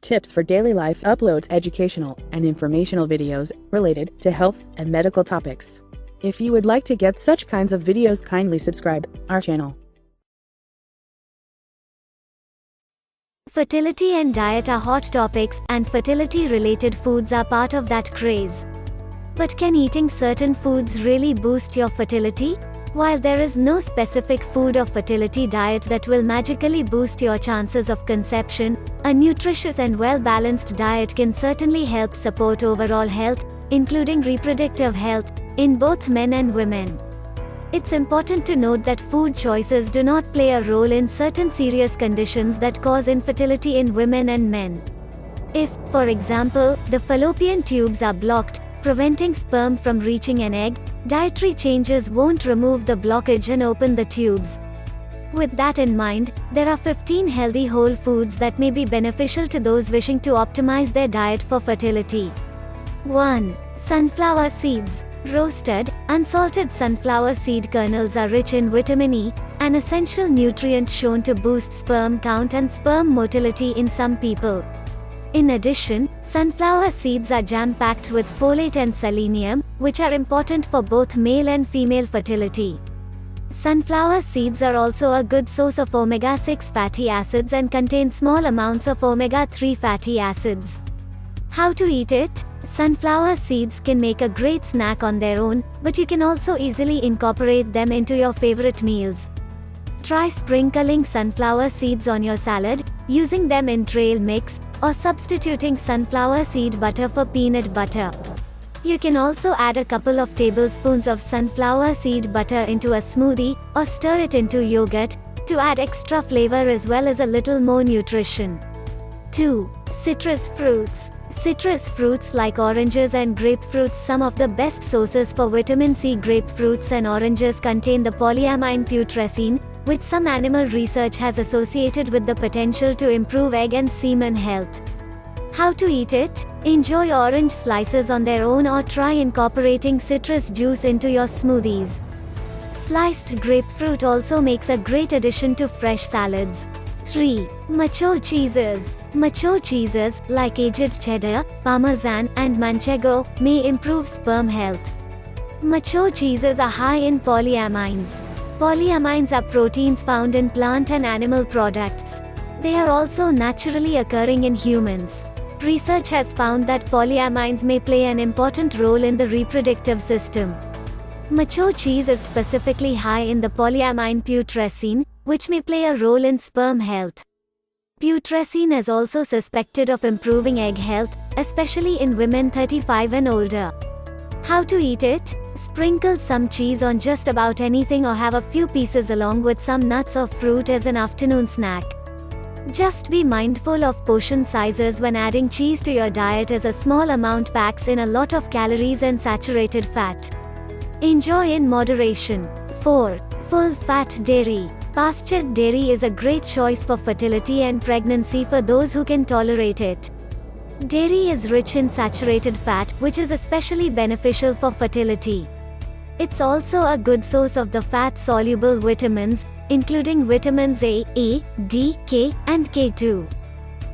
tips for daily life, uploads educational and informational videos related to health and medical topics. If you would like to get such kinds of videos, kindly subscribe our channel. Fertility and diet are hot topics, and fertility-related foods are part of that craze. But can eating certain foods really boost your fertility? While there is no specific food or fertility diet that will magically boost your chances of conception, a nutritious and well-balanced diet can certainly help support overall health, including reproductive health, in both men and women. It's important to note that food choices do not play a role in certain serious conditions that cause infertility in women and men. If, for example, the fallopian tubes are blocked, preventing sperm from reaching an egg, dietary changes won't remove the blockage and open the tubes. With that in mind, there are 15 healthy whole foods that may be beneficial to those wishing to optimize their diet for fertility. 1. Sunflower seeds. Roasted, unsalted sunflower seed kernels are rich in vitamin E, an essential nutrient shown to boost sperm count and sperm motility in some people. In addition, sunflower seeds are jam-packed with folate and selenium, which are important for both male and female fertility. Sunflower seeds are also a good source of omega-6 fatty acids and contain small amounts of omega-3 fatty acids. How to eat it? Sunflower seeds can make a great snack on their own, but you can also easily incorporate them into your favorite meals. Try sprinkling sunflower seeds on your salad, using them in trail mix, or substituting sunflower seed butter for peanut butter. You can also add a couple of tablespoons of sunflower seed butter into a smoothie, or stir it into yogurt, to add extra flavor as well as a little more nutrition. 2. Citrus fruits. Citrus fruits like oranges and grapefruits, some of the best sources for vitamin C. Grapefruits and oranges contain the polyamine putrescine, which some animal research has associated with the potential to improve egg and semen health. How to eat it? Enjoy orange slices on their own or try incorporating citrus juice into your smoothies. Sliced grapefruit also makes a great addition to fresh salads. 3. Mature cheeses. Mature cheeses, like aged cheddar, parmesan, and manchego, may improve sperm health. Mature cheeses are high in polyamines. Polyamines are proteins found in plant and animal products. They are also naturally occurring in humans. Research has found that polyamines may play an important role in the reproductive system. Mature cheese is specifically high in the polyamine putrescine, which may play a role in sperm health. Putrescine is also suspected of improving egg health, especially in women 35 and older. How to eat it? Sprinkle some cheese on just about anything or have a few pieces along with some nuts or fruit as an afternoon snack. Just be mindful of portion sizes when adding cheese to your diet, as a small amount packs in a lot of calories and saturated fat. Enjoy in moderation. 4. Full-fat dairy. Pastured dairy is a great choice for fertility and pregnancy for those who can tolerate it. Dairy is rich in saturated fat, which is especially beneficial for fertility. It's also a good source of the fat-soluble vitamins, including vitamins A, D, K, and K2.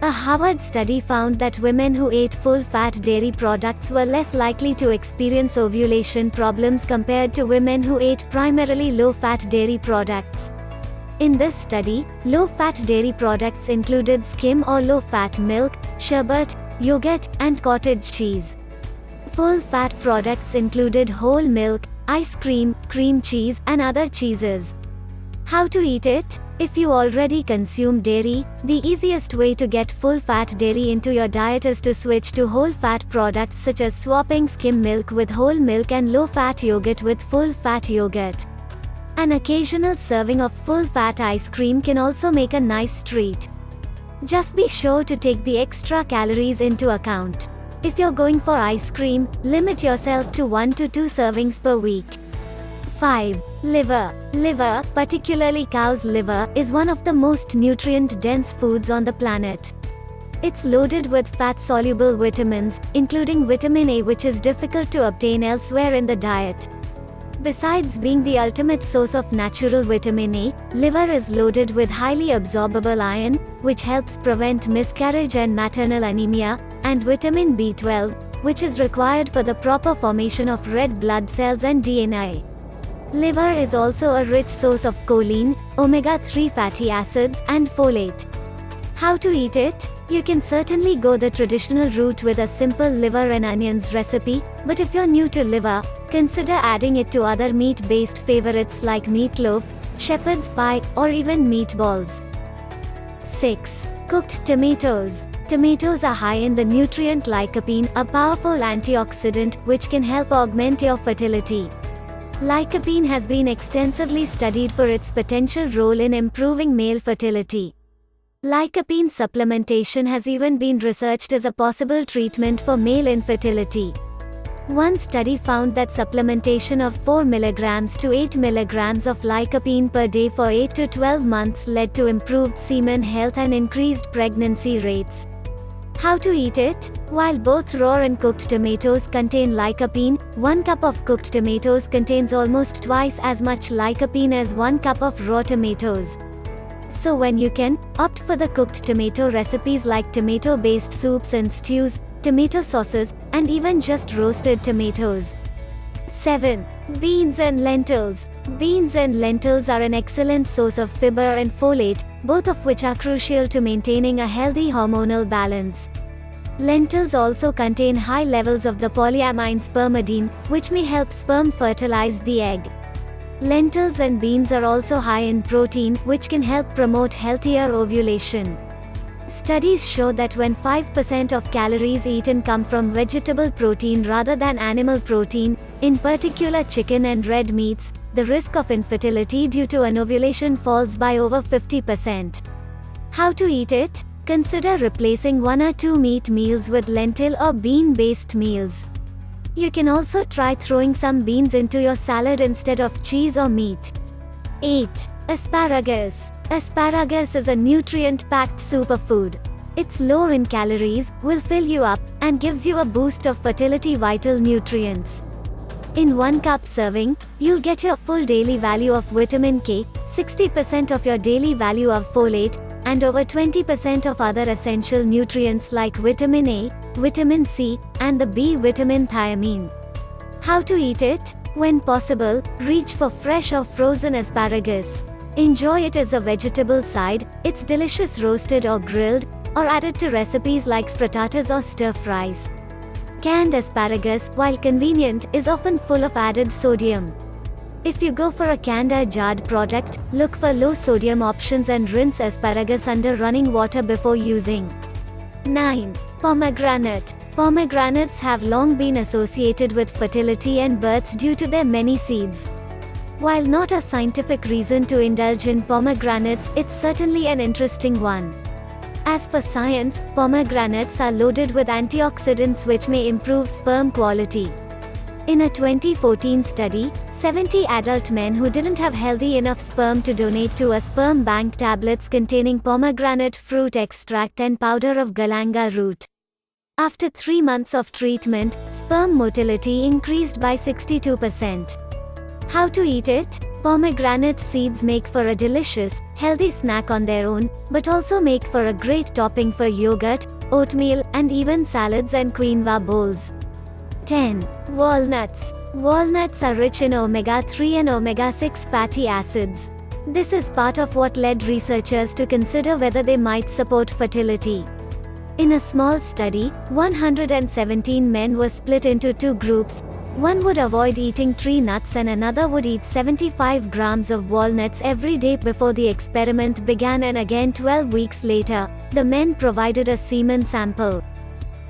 A Harvard study found that women who ate full-fat dairy products were less likely to experience ovulation problems compared to women who ate primarily low-fat dairy products. In this study, low-fat dairy products included skim or low-fat milk, sherbet, yogurt, and cottage cheese. Full-fat products included whole milk, ice cream, cream cheese, and other cheeses. How to eat it? If you already consume dairy, the easiest way to get full-fat dairy into your diet is to switch to whole-fat products, such as swapping skim milk with whole milk and low-fat yogurt with full-fat yogurt. An occasional serving of full-fat ice cream can also make a nice treat. Just be sure to take the extra calories into account. If you're going for ice cream, limit yourself to 1 to 2 servings per week. 5. Liver. Liver, particularly cow's liver, is one of the most nutrient-dense foods on the planet. It's loaded with fat-soluble vitamins, including vitamin A, which is difficult to obtain elsewhere in the diet. Besides being the ultimate source of natural vitamin A, liver is loaded with highly absorbable iron, which helps prevent miscarriage and maternal anemia, and vitamin B12, which is required for the proper formation of red blood cells and DNA. Liver is also a rich source of choline, omega-3 fatty acids, and folate. How to eat it? You can certainly go the traditional route with a simple liver and onions recipe, but if you're new to liver, consider adding it to other meat-based favorites like meatloaf, shepherd's pie, or even meatballs. 6. Cooked tomatoes. Tomatoes are high in the nutrient lycopene, a powerful antioxidant which can help augment your fertility. Lycopene has been extensively studied for its potential role in improving male fertility. Lycopene supplementation has even been researched as a possible treatment for male infertility. One study found that supplementation of 4 mg to 8 mg of lycopene per day for 8 to 12 months led to improved semen health and increased pregnancy rates. How to eat it? While both raw and cooked tomatoes contain lycopene, 1 cup of cooked tomatoes contains almost twice as much lycopene as 1 cup of raw tomatoes. So when you can, opt for the cooked tomato recipes like tomato-based soups and stews, tomato sauces, and even just roasted tomatoes. 7. Beans and lentils. Beans and lentils are an excellent source of fiber and folate, both of which are crucial to maintaining a healthy hormonal balance. Lentils also contain high levels of the polyamine spermidine, which may help sperm fertilize the egg. Lentils and beans are also high in protein, which can help promote healthier ovulation. Studies show that when 5% of calories eaten come from vegetable protein rather than animal protein, in particular chicken and red meats, the risk of infertility due to anovulation falls by over 50%. How to eat it? Consider replacing 1 or 2 meat meals with lentil or bean-based meals. You can also try throwing some beans into your salad instead of cheese or meat. 8. Asparagus. Asparagus is a nutrient-packed superfood. It's low in calories, will fill you up, and gives you a boost of fertility vital nutrients. In 1 cup serving, you'll get your full daily value of vitamin K, 60% of your daily value of folate, and over 20% of other essential nutrients like vitamin A, vitamin C, and the B vitamin thiamine. How to eat it? When possible, reach for fresh or frozen asparagus. Enjoy it as a vegetable side, it's delicious roasted or grilled, or added to recipes like frittatas or stir-fries. Canned asparagus, while convenient, is often full of added sodium. If you go for a canned or jarred product, look for low sodium options and rinse asparagus under running water before using. 9. Pomegranate. Pomegranates have long been associated with fertility and births due to their many seeds. While not a scientific reason to indulge in pomegranates, it's certainly an interesting one. As for science, pomegranates are loaded with antioxidants which may improve sperm quality. In a 2014 study, 70 adult men who didn't have healthy enough sperm to donate to a sperm bank tablets containing pomegranate fruit extract and powder of galanga root. After 3 months of treatment, sperm motility increased by 62%. How to eat it? Pomegranate seeds make for a delicious, healthy snack on their own, but also make for a great topping for yogurt, oatmeal, and even salads and quinoa bowls. 10. Walnuts. Walnuts are rich in omega-3 and omega-6 fatty acids. This is part of what led researchers to consider whether they might support fertility. In a small study, 117 men were split into 2 groups. One would avoid eating tree nuts and another would eat 75 grams of walnuts every day before the experiment began, and again 12 weeks later, the men provided a semen sample.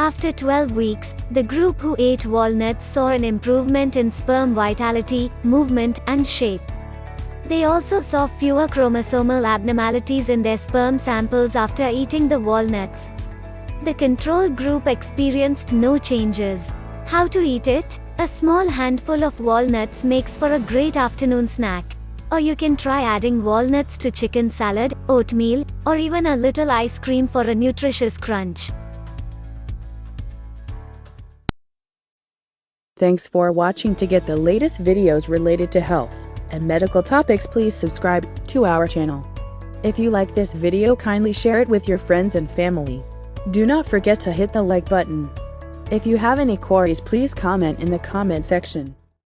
After 12 weeks, the group who ate walnuts saw an improvement in sperm vitality, movement, and shape. They also saw fewer chromosomal abnormalities in their sperm samples after eating the walnuts. The control group experienced no changes. How to eat it? A small handful of walnuts makes for a great afternoon snack. Or you can try adding walnuts to chicken salad, oatmeal, or even a little ice cream for a nutritious crunch. Thanks for watching. To get the latest videos related to health and medical topics, please subscribe to our channel. If you like this video, kindly share it with your friends and family. Do not forget to hit the like button. If you have any queries, please comment in the comment section.